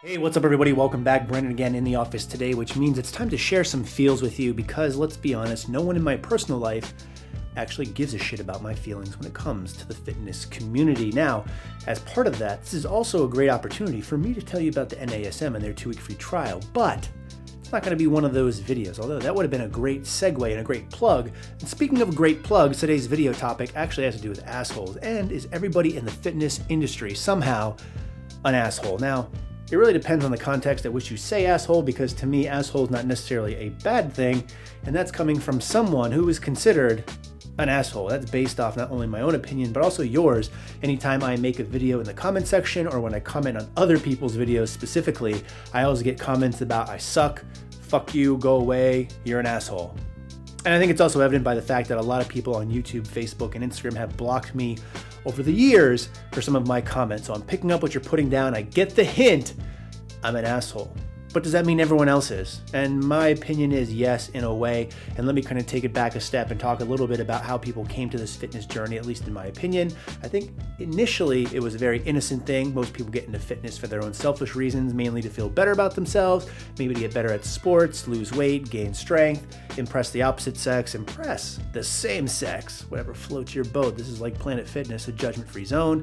Hey, what's up everybody? Welcome back. Brandon again in the office today, which means it's time to share some feels with you because let's be honest, no one in my personal life actually gives a shit about my feelings when it comes to the fitness community. Now, as part of that, this is also a great opportunity for me to tell you about the NASM and their 2-week free trial, but it's not going to be one of those videos, although that would have been a great segue and a great plug. And speaking of great plugs, today's video topic actually has to do with assholes, and is everybody in the fitness industry somehow an asshole? Now, it really depends on the context at which you say asshole, because to me, asshole is not necessarily a bad thing, and that's coming from someone who is considered an asshole. That's based off not only my own opinion, but also yours. Anytime I make a video in the comment section or when I comment on other people's videos specifically, I always get comments about I suck, fuck you, go away, you're an asshole. And I think it's also evident by the fact that a lot of people on YouTube, Facebook, and Instagram have blocked me over the years for some of my comments. So I'm picking up what you're putting down. I get the hint, I'm an asshole. But does that mean everyone else is? And my opinion is yes, in a way. And let me kind of take it back a step and talk a little bit about how people came to this fitness journey, at least in my opinion. I think initially it was a very innocent thing. Most people get into fitness for their own selfish reasons, mainly to feel better about themselves, maybe to get better at sports, lose weight, gain strength, impress the opposite sex, impress the same sex, whatever floats your boat. This is like Planet Fitness, a judgment-free zone.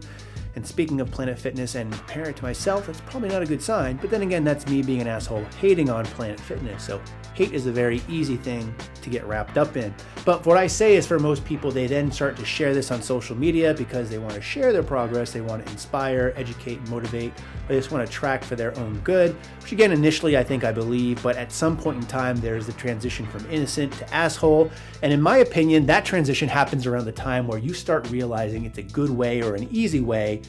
And speaking of Planet Fitness and comparing it to myself, that's probably not a good sign. But then again, that's me being an asshole hating on Planet Fitness. So hate is a very easy thing to get wrapped up in. But what I say is for most people, they then start to share this on social media because they want to share their progress. They want to inspire, educate, motivate. They just want to track for their own good, which again, initially I think I believe, but at some point in time, there's the transition from innocent to asshole. And in my opinion, that transition happens around the time where you start realizing it's a good way or an easy way,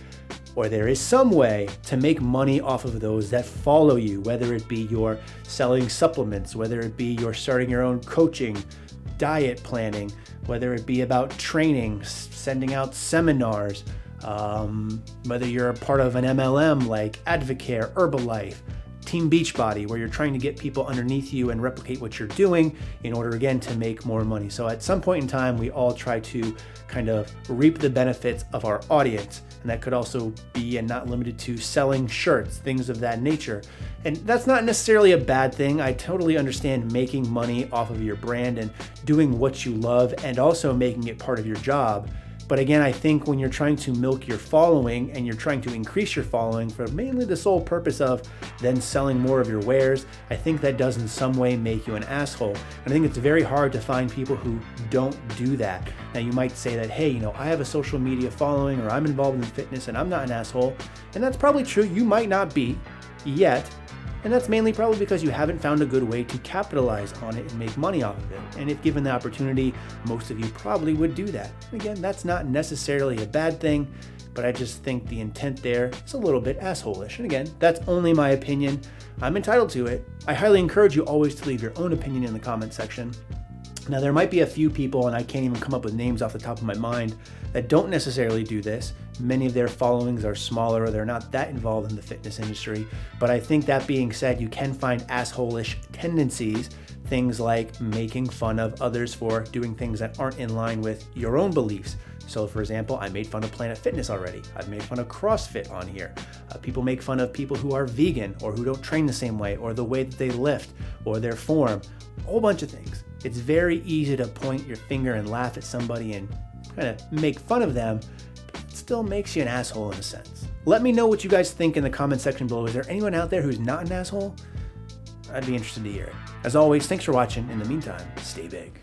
or there is some way to make money off of those that follow you, whether it be you're selling supplements, whether it be you're starting your own coaching, diet planning, whether it be about training, sending out seminars, whether you're a part of an MLM like Advocare, Herbalife, Team Beachbody, where you're trying to get people underneath you and replicate what you're doing in order, again, to make more money. So at some point in time, we all try to kind of reap the benefits of our audience. And that could also be, and not limited to, selling shirts, things of that nature. And that's not necessarily a bad thing. I totally understand making money off of your brand and doing what you love and also making it part of your job. But again, I think when you're trying to milk your following and you're trying to increase your following for mainly the sole purpose of then selling more of your wares, I think that does in some way make you an asshole. And I think it's very hard to find people who don't do that. Now you might say that, hey, I have a social media following or I'm involved in fitness and I'm not an asshole. And that's probably true. You might not be yet. And that's mainly probably because you haven't found a good way to capitalize on it and make money off of it. And if given the opportunity, most of you probably would do that. Again, that's not necessarily a bad thing, but I just think the intent there is a little bit asshole-ish. And again, that's only my opinion. I'm entitled to it. I highly encourage you always to leave your own opinion in the comment section. Now, there might be a few people, and I can't even come up with names off the top of my mind, that don't necessarily do this. Many of their followings are smaller or they're not that involved in the fitness industry. But I think that being said, you can find asshole-ish tendencies, things like making fun of others for doing things that aren't in line with your own beliefs. So for example, I made fun of Planet Fitness already. I've made fun of CrossFit on here. People make fun of people who are vegan or who don't train the same way or the way that they lift or their form, a whole bunch of things. It's very easy to point your finger and laugh at somebody and kind of make fun of them, but it still makes you an asshole in a sense. Let me know what you guys think in the comment section below. Is there anyone out there who's not an asshole? I'd be interested to hear it. As always, thanks for watching. In the meantime, stay big.